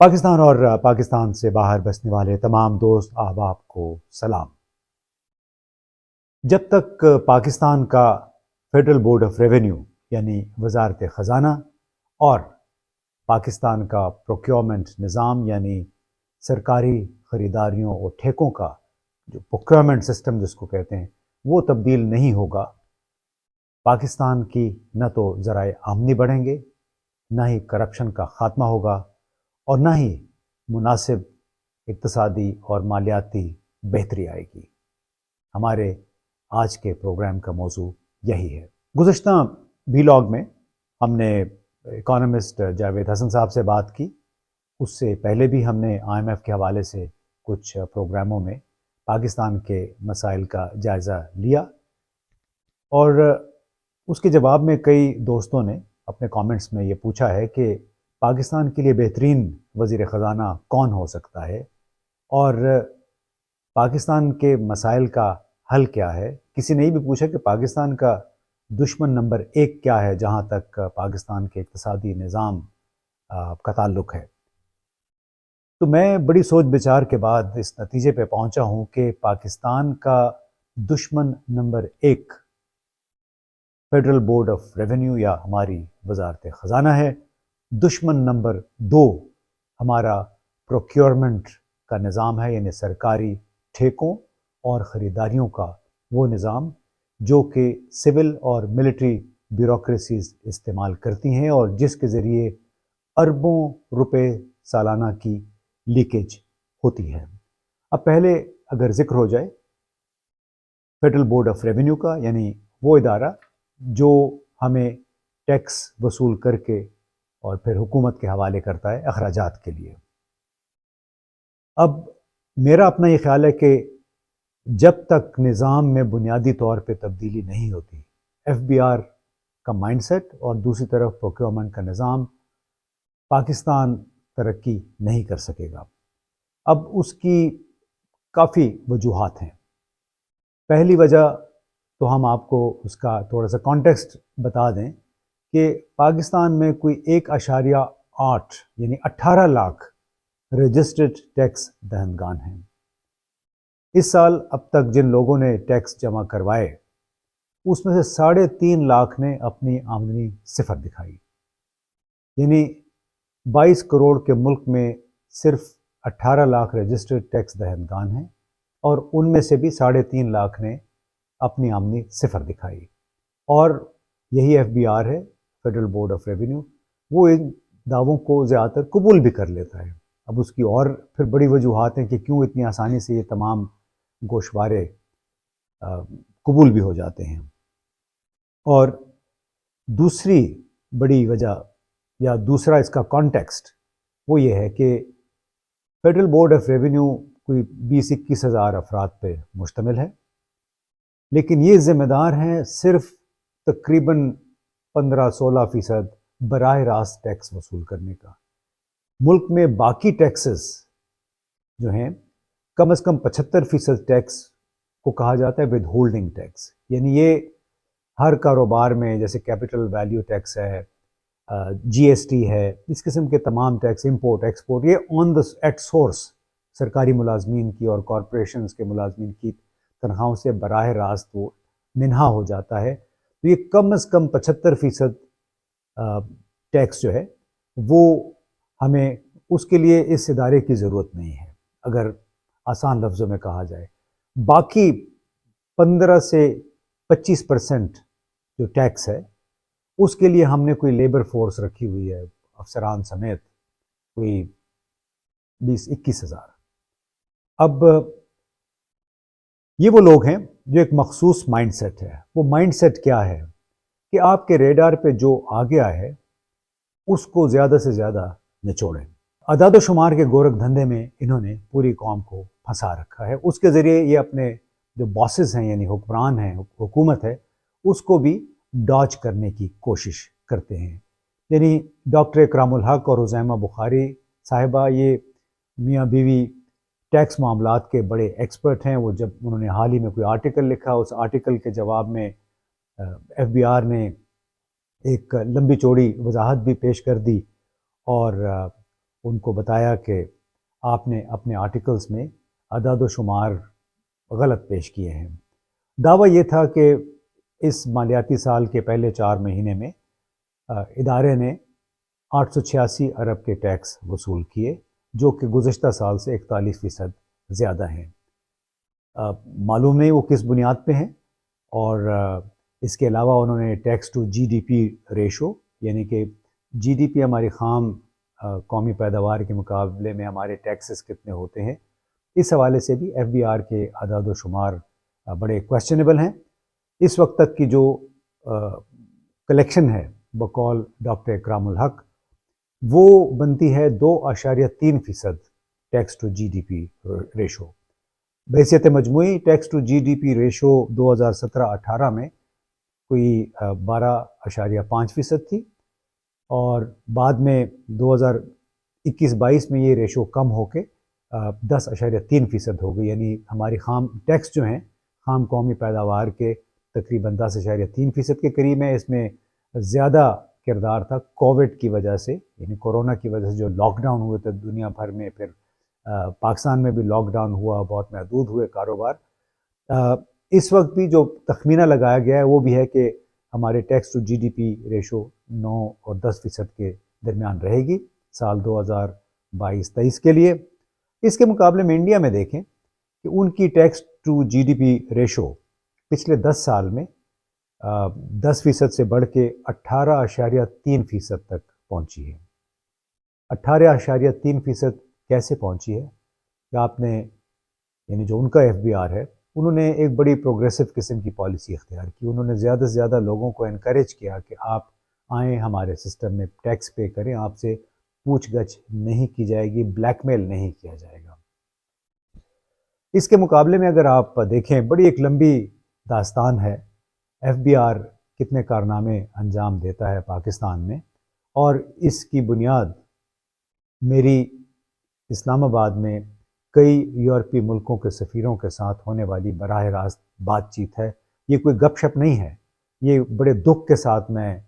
پاکستان اور پاکستان سے باہر بسنے والے تمام دوست احباب کو سلام۔ جب تک پاکستان کا فیڈرل بورڈ آف ریونیو یعنی وزارت خزانہ اور پاکستان کا پروکیورمنٹ نظام یعنی سرکاری خریداریوں اور ٹھیکوں کا جو پروکیورمنٹ سسٹم جس کو کہتے ہیں وہ تبدیل نہیں ہوگا، پاکستان کی نہ تو ذرائع آمدنی بڑھیں گے، نہ ہی کرپشن کا خاتمہ ہوگا اور نہ ہی مناسب اقتصادی اور مالیاتی بہتری آئے گی۔ ہمارے آج کے پروگرام کا موضوع یہی ہے۔ گزشتہ ویلاگ میں ہم نے اکانومسٹ جاوید حسن صاحب سے بات کی، اس سے پہلے بھی ہم نے IMF کے حوالے سے کچھ پروگراموں میں پاکستان کے مسائل کا جائزہ لیا، اور اس کے جواب میں کئی دوستوں نے اپنے کامنٹس میں یہ پوچھا ہے کہ پاکستان کے لیے بہترین وزیر خزانہ کون ہو سکتا ہے اور پاکستان کے مسائل کا حل کیا ہے۔ کسی نے یہ بھی پوچھا کہ پاکستان کا دشمن نمبر 1 کیا ہے جہاں تک پاکستان کے اقتصادی نظام کا تعلق ہے۔ تو میں بڑی سوچ بچار کے بعد اس نتیجے پہ پہنچا ہوں کہ پاکستان کا دشمن number 1 federal board of revenue یا ہماری وزارت خزانہ ہے، دشمن نمبر 2 ہمارا پروکیورمنٹ کا نظام ہے، یعنی سرکاری ٹھیکوں اور خریداریوں کا وہ نظام جو کہ سول اور ملٹری بیوروکریسیز استعمال کرتی ہیں اور جس کے ذریعے اربوں روپے سالانہ کی لیکیج ہوتی ہے۔ اب پہلے اگر ذکر ہو جائے فیڈرل بورڈ آف ریونیو کا، یعنی وہ ادارہ جو ہمیں ٹیکس وصول کر کے اور پھر حکومت کے حوالے کرتا ہے اخراجات کے لیے۔ اب میرا اپنا یہ خیال ہے کہ جب تک نظام میں بنیادی طور پہ تبدیلی نہیں ہوتی، FBR کا مائنڈ سیٹ اور دوسری طرف پروکیورمنٹ کا نظام، پاکستان ترقی نہیں کر سکے گا۔ اب اس کی کافی وجوہات ہیں۔ پہلی وجہ تو ہم آپ کو اس کا تھوڑا سا کانٹیکسٹ بتا دیں کہ پاکستان میں کوئی 1.8 یعنی 18 لاکھ رجسٹرڈ ٹیکس دہندگان ہیں۔ اس سال اب تک جن لوگوں نے ٹیکس جمع کروائے اس میں سے 3.5 لاکھ نے اپنی آمدنی صفر دکھائی، یعنی 22 کروڑ کے ملک میں صرف 18 لاکھ رجسٹرڈ ٹیکس دہندگان ہیں اور ان میں سے بھی 3.5 لاکھ نے اپنی آمدنی صفر دکھائی، اور یہی FBR ہے، فیڈرل بورڈ آف ریونیو، وہ ان دعووں کو زیادہ تر قبول بھی کر لیتا ہے۔ اب اس کی اور پھر بڑی وجوہات ہیں کہ کیوں اتنی آسانی سے یہ تمام گوشوارے قبول بھی ہو جاتے ہیں۔ اور دوسری بڑی وجہ یا دوسرا اس کا کانٹیکسٹ وہ یہ ہے کہ فیڈرل بورڈ آف ریونیو کوئی 20-21 ہزار افراد پہ مشتمل ہے، لیکن یہ ذمہ دار ہیں صرف تقریباً 15-16% براہ راست ٹیکس وصول کرنے کا۔ ملک میں باقی ٹیکسز جو ہیں کم از کم 75% ٹیکس کو کہا جاتا ہے ود ہولڈنگ ٹیکس، یعنی یہ ہر کاروبار میں جیسے کیپٹل ویلیو ٹیکس ہے، GST ہے، اس قسم کے تمام ٹیکس، امپورٹ ایکسپورٹ، یہ آن دا ایٹ سورس سرکاری ملازمین کی اور کارپوریشنز کے ملازمین کی تنخواہوں سے براہ راست وہ منہا ہو جاتا ہے۔ تو یہ کم از کم 75% ٹیکس جو ہے وہ ہمیں اس کے لیے اس ادارے کی ضرورت نہیں ہے، اگر آسان لفظوں میں کہا جائے۔ باقی 15 سے 25% جو ٹیکس ہے اس کے لیے ہم نے کوئی لیبر فورس رکھی ہوئی ہے، افسران سمیت کوئی 20-21 ہزار۔ اب یہ وہ لوگ ہیں جو ایک مخصوص مائنڈ سیٹ ہے۔ وہ مائنڈ سیٹ کیا ہے کہ آپ کے ریڈار پہ جو آ گیا ہے اس کو زیادہ سے زیادہ نچوڑیں۔ اعداد و شمار کے گورکھ دھندے میں انہوں نے پوری قوم کو پھنسا رکھا ہے، اس کے ذریعے یہ اپنے جو باسز ہیں یعنی حکمران ہیں، حکومت ہے، اس کو بھی ڈاج کرنے کی کوشش کرتے ہیں۔ یعنی ڈاکٹر اکرام الحق اور عزیمہ بخاری صاحبہ یہ میاں بیوی ٹیکس معاملات کے بڑے ایکسپرٹ ہیں۔ وہ جب انہوں نے حال ہی میں کوئی آرٹیکل لکھا، اس آرٹیکل کے جواب میں FBR نے ایک لمبی چوڑی وضاحت بھی پیش کر دی، اور ان کو بتایا کہ آپ نے اپنے آرٹیکلز میں اعداد و شمار غلط پیش کیے ہیں۔ دعویٰ یہ تھا کہ اس مالیاتی سال کے پہلے 4 مہینے میں ادارے نے 886 ارب کے ٹیکس وصول کیے، جو کہ گزشتہ سال سے 41% زیادہ ہیں۔ معلوم نہیں وہ کس بنیاد پہ ہیں، اور اس کے علاوہ انہوں نے tax to G D P ratio, یعنی کہ جی ڈی پی ہماری خام قومی پیداوار کے مقابلے میں ہمارے ٹیکسز کتنے ہوتے ہیں، اس حوالے سے بھی ایف بی آر کے اعداد و شمار بڑے کویسچنیبل ہیں۔ اس وقت تک کی جو کلیکشن ہے بقول ڈاکٹر اکرام الحق، وہ بنتی ہے 2.3% tax to G D P ratio. بحیثیت مجموعی tax to G D P ratio 2017-18 میں کوئی 12.5% تھی، اور بعد میں 2021-22 میں یہ ریشو کم ہو کے 10.3% ہو گئی، یعنی ہماری خام ٹیکس جو ہیں خام قومی پیداوار کے تقریباً 10.3% کے قریب ہے۔ اس میں زیادہ کردار تھا کووڈ کی وجہ سے، یعنی کورونا کی وجہ سے جو لاک ڈاؤن ہوئے تھے دنیا بھر میں، پھر پاکستان میں بھی لاک ڈاؤن ہوا، بہت محدود ہوئے کاروبار۔ اس وقت بھی جو تخمینہ لگایا گیا ہے وہ بھی ہے کہ ہمارے tax to G D P ratio 9 اور 10% کے درمیان رہے گی سال 2022-23 کے لیے۔ اس کے مقابلے میں انڈیا میں دیکھیں کہ ان کی tax to G D P ratio پچھلے 10 سال میں 10% سے بڑھ کے 18.3% تک پہنچی ہے۔ 18.3% کیسے پہنچی ہے کہ آپ نے، یعنی جو ان کا ایف بی آر ہے، انہوں نے ایک بڑی پروگریسو قسم کی پالیسی اختیار کی۔ انہوں نے زیادہ سے زیادہ لوگوں کو انکریج کیا کہ آپ آئیں ہمارے سسٹم میں ٹیکس پے کریں، آپ سے پوچھ گچھ نہیں کی جائے گی، بلیک میل نہیں کیا جائے گا۔ اس کے مقابلے میں اگر آپ دیکھیں، بڑی ایک لمبی داستان ہے ایف بی آر کتنے کارنامے انجام دیتا ہے پاکستان میں، اور اس کی بنیاد میری اسلام آباد میں کئی یورپی ملکوں کے سفیروں کے ساتھ ہونے والی براہ راست بات چیت ہے۔ یہ کوئی گپ شپ نہیں ہے، یہ بڑے دکھ کے ساتھ میں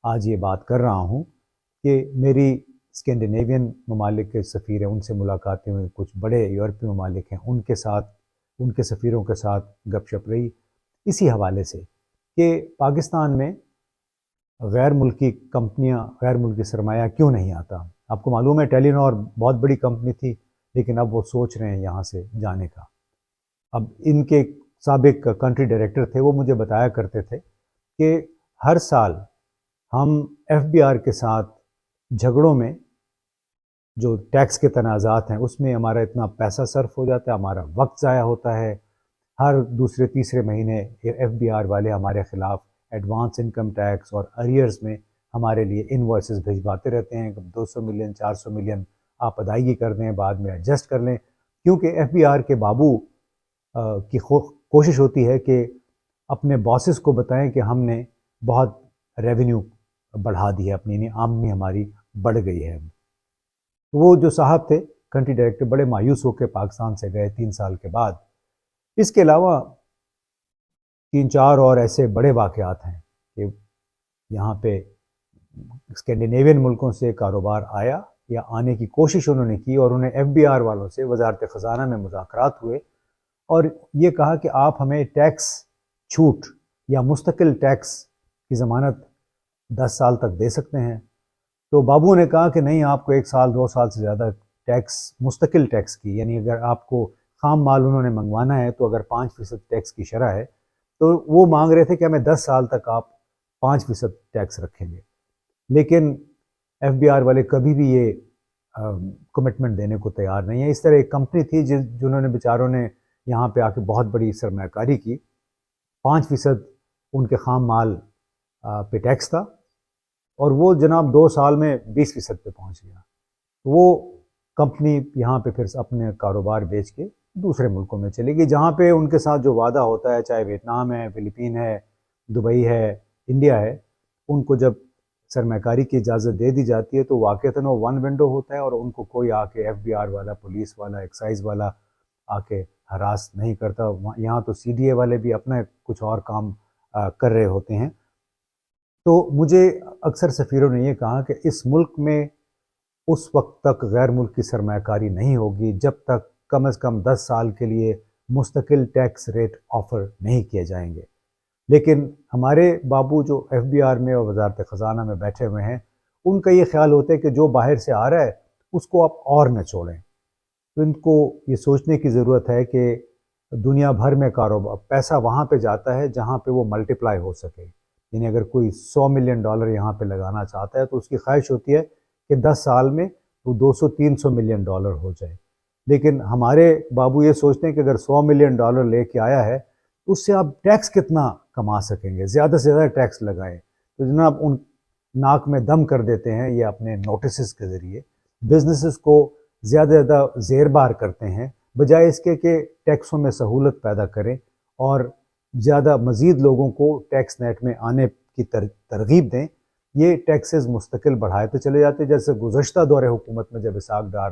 آج یہ بات کر رہا ہوں کہ میری اسکینڈینیوین ممالک کے سفیر ہیں، ان سے ملاقاتیں ہوئی، کچھ بڑے یورپی ممالک ہیں ان کے ساتھ، ان کے سفیروں کے ساتھ گپ شپ رہی اسی حوالے سے کہ پاکستان میں غیر ملکی کمپنیاں، غیر ملکی سرمایہ کیوں نہیں آتا۔ آپ کو معلوم ہے ٹیلی نار بہت بڑی کمپنی تھی، لیکن اب وہ سوچ رہے ہیں یہاں سے جانے کا۔ اب ان کے سابق کنٹری ڈائریکٹر تھے، وہ مجھے بتایا کرتے تھے کہ ہر سال ہم ایف بی آر کے ساتھ جھگڑوں میں، جو ٹیکس کے تنازعات ہیں اس میں ہمارا اتنا پیسہ صرف ہو جاتا ہے، ہمارا وقت ضائع ہوتا ہے۔ ہر دوسرے تیسرے مہینے ایف بی آر والے ہمارے خلاف ایڈوانس انکم ٹیکس اور ارئرز میں ہمارے لیے انوائسز بھجواتے رہتے ہیں کہ 200 ملین 400 ملین آپ ادائیگی کر دیں، بعد میں ایڈجسٹ کر لیں، کیونکہ ایف بی آر کے بابو کی کوشش ہوتی ہے کہ اپنے باسز کو بتائیں کہ ہم نے بہت ریونیو بڑھا دی ہے اپنی، یعنی آمدنی ہماری بڑھ گئی ہے۔ وہ جو صاحب تھے کنٹری ڈائریکٹر بڑے مایوس ہو کے پاکستان سے گئے 3 سال کے بعد۔ اس کے علاوہ 3-4 اور ایسے بڑے واقعات ہیں کہ یہاں پہ اسکینڈینیوین ملکوں سے کاروبار آیا یا آنے کی کوشش انہوں نے کی، اور انہیں ایف بی آر والوں سے وزارت خزانہ میں مذاکرات ہوئے اور یہ کہا کہ آپ ہمیں ٹیکس چھوٹ یا مستقل ٹیکس کی ضمانت 10 سال تک دے سکتے ہیں۔ تو بابو نے کہا کہ نہیں، آپ کو 1 سال 2 سال سے زیادہ ٹیکس، مستقل ٹیکس کی، یعنی اگر آپ کو خام مال انہوں نے منگوانا ہے تو اگر 5% ٹیکس کی شرح ہے تو وہ مانگ رہے تھے کہ ہمیں 10 سال تک آپ 5% ٹیکس رکھیں گے، لیکن ایف بی آر والے کبھی بھی یہ کمٹمنٹ دینے کو تیار نہیں ہے۔ اس طرح ایک کمپنی تھی جنہوں نے بیچاروں نے یہاں پہ آ کے بہت بڑی سرمایہ کاری کی، 5% ان کے خام مال پہ ٹیکس تھا، اور وہ جناب 2 سال میں 20% پہ پہنچ گیا۔ وہ کمپنی یہاں پہ پھر اپنے کاروبار بیچ کے دوسرے ملکوں میں چلے گی، جہاں پہ ان کے ساتھ جو وعدہ ہوتا ہے، چاہے ویتنام ہے، فلپین ہے، دبئی ہے، انڈیا ہے، ان کو جب سرمایہ کاری کی اجازت دے دی جاتی ہے تو واقعتاً وہ 1 ونڈو ہوتا ہے، اور ان کو کوئی آ کے ایف بی آر والا، پولیس والا، ایکسائز والا آ کے ہراس نہیں کرتا۔ یہاں تو سی ڈی اے والے بھی اپنا کچھ اور کام کر رہے ہوتے ہیں۔ تو مجھے اکثر سفیروں نے یہ کہا کہ اس ملک میں اس وقت تک غیر ملکی سرمایہ کاری نہیں ہوگی جب تک کم از کم 10 سال کے لیے مستقل ٹیکس ریٹ آفر نہیں کیے جائیں گے۔ لیکن ہمارے بابو جو ایف بی آر میں اور وزارت خزانہ میں بیٹھے ہوئے ہیں، ان کا یہ خیال ہوتا ہے کہ جو باہر سے آ رہا ہے اس کو آپ اور نہ چھوڑیں۔ تو ان کو یہ سوچنے کی ضرورت ہے کہ دنیا بھر میں کاروبار پیسہ وہاں پہ جاتا ہے جہاں پہ وہ ملٹیپلائی ہو سکے۔ یعنی اگر کوئی $100 ملین یہاں پہ لگانا چاہتا ہے تو اس کی خواہش ہوتی ہے کہ 10 سال میں وہ $200-300 ملین ہو جائے۔ لیکن ہمارے بابو یہ سوچتے ہیں کہ اگر $100 ملین لے کے آیا ہے اس سے آپ ٹیکس کتنا کما سکیں گے، زیادہ سے زیادہ ٹیکس لگائیں۔ تو جناب ان ناک میں دم کر دیتے ہیں یہ اپنے نوٹسز کے ذریعے، بزنسز کو زیادہ سے زیادہ زیر بار کرتے ہیں، بجائے اس کے کہ ٹیکسوں میں سہولت پیدا کریں اور زیادہ مزید لوگوں کو ٹیکس نیٹ میں آنے کی ترغیب دیں۔ یہ ٹیکسز مستقل بڑھاتے چلے جاتے۔ جیسے گزشتہ دور حکومت میں جب اسحاق ڈار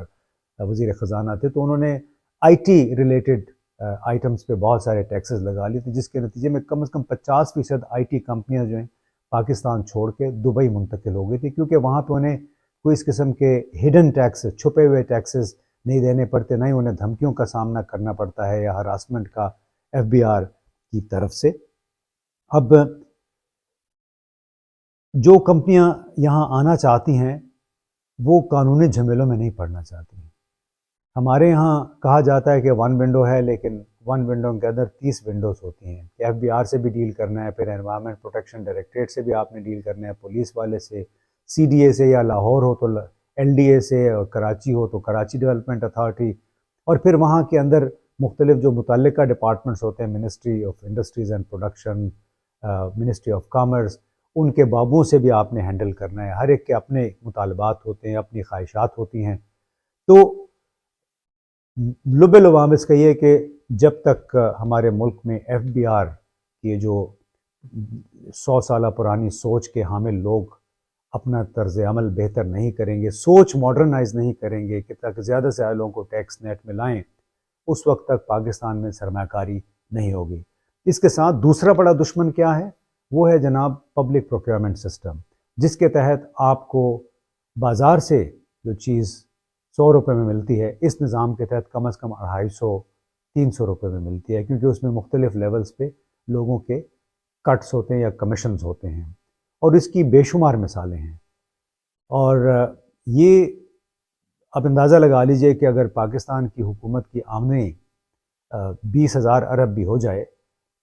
وزیر خزانہ تھے تو انہوں نے آئی ٹی ریلیٹڈ آئٹمز پہ بہت سارے ٹیکسز لگا لیے تھے، جس کے نتیجے میں کم از کم 50% آئی ٹی کمپنیاں جو ہیں پاکستان چھوڑ کے دبئی منتقل ہو گئی تھی، کیونکہ وہاں پہ انہیں کوئی اس قسم کے ہڈن ٹیکس، چھپے ہوئے ٹیکسز نہیں دینے پڑتے، نہ ہی انہیں دھمکیوں کا سامنا کرنا پڑتا ہے یا ہراسمنٹ کا ایف بی آر کی طرف سے۔ اب جو کمپنیاں یہاں آنا چاہتی ہیں وہ قانونی جھمیلوں میں نہیں پڑنا چاہتی ہیں۔ ہمارے یہاں کہا جاتا ہے کہ 1 ونڈو ہے، لیکن 1 ونڈو کے اندر 30 ونڈوز ہوتی ہیں کہ ایف بی آر سے بھی ڈیل کرنا ہے، پھر انوائرمنٹ پروٹیکشن ڈائریکٹریٹ سے بھی آپ نے ڈیل کرنا ہے، پولیس والے سے، سی ڈی اے سے، یا لاہور ہو تو ایل ڈی اے سے، اور کراچی ہو تو کراچی ڈیولپمنٹ اتھارٹی، اور پھر وہاں کے اندر مختلف جو متعلقہ ڈپارٹمنٹس ہوتے ہیں، ministry of industries and production, ministry of commerce, ان کے بابوں سے بھی آپ نے ہینڈل کرنا ہے۔ ہر ایک کے اپنے مطالبات ہوتے ہیں، اپنی خواہشات ہوتی ہیں۔ تو لب لبام اس کا یہ کہ جب تک ہمارے ملک میں ایف بی آر یہ جو 100 سالہ پرانی سوچ کے حامل لوگ اپنا طرز عمل بہتر نہیں کریں گے، سوچ ماڈرنائز نہیں کریں گے کہ تاکہ زیادہ سے زیادہ لوگوں کو ٹیکس نیٹ میں لائیں، اس وقت تک پاکستان میں سرمایہ کاری نہیں ہوگی۔ اس کے ساتھ دوسرا بڑا دشمن کیا ہے؟ وہ ہے جناب پبلک پروکیورمنٹ سسٹم، جس کے تحت آپ کو بازار سے جو چیز 100 روپے میں ملتی ہے، اس نظام کے تحت کم از کم 250-300 روپے میں ملتی ہے، کیونکہ اس میں مختلف لیولز پہ لوگوں کے کٹس ہوتے ہیں یا کمیشنز ہوتے ہیں، اور اس کی بے شمار مثالیں ہیں۔ اور یہ اب اندازہ لگا لیجئے کہ اگر پاکستان کی حکومت کی آمدنی 20,000 ارب بھی ہو جائے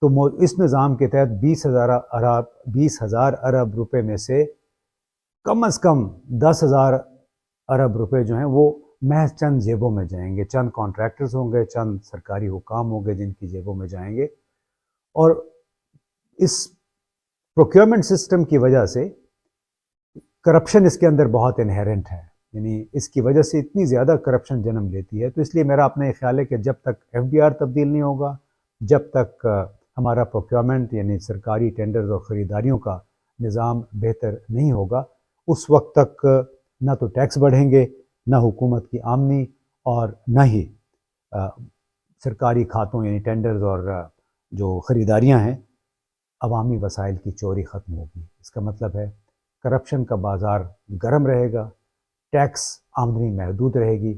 تو اس نظام کے تحت 20,000 ارب روپے میں سے کم از کم 10,000 ارب روپے جو ہیں وہ محض چند جیبوں میں جائیں گے، چند کانٹریکٹرز ہوں گے، چند سرکاری حکام ہوں گے جن کی جیبوں میں جائیں گے۔ اور اس پروکیورمنٹ سسٹم کی وجہ سے کرپشن اس کے اندر بہت انہیرنٹ ہے، یعنی اس کی وجہ سے اتنی زیادہ کرپشن جنم لیتی ہے۔ تو اس لیے میرا اپنا یہ خیال ہے کہ جب تک ایف بی آر تبدیل نہیں ہوگا، جب تک ہمارا پروکیورمنٹ یعنی سرکاری ٹینڈرز اور خریداریوں کا نظام بہتر نہیں ہوگا، اس وقت تک نہ تو ٹیکس بڑھیں گے، نہ حکومت کی آمدنی، اور نہ ہی سرکاری کھاتوں یعنی ٹینڈرز اور جو خریداریاں ہیں، عوامی وسائل کی چوری ختم ہوگی۔ اس کا مطلب ہے کرپشن کا بازار گرم رہے گا، ٹیکس آمدنی محدود رہے گی،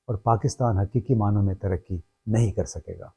اور پاکستان حقیقی معنوں میں ترقی نہیں کر سکے گا۔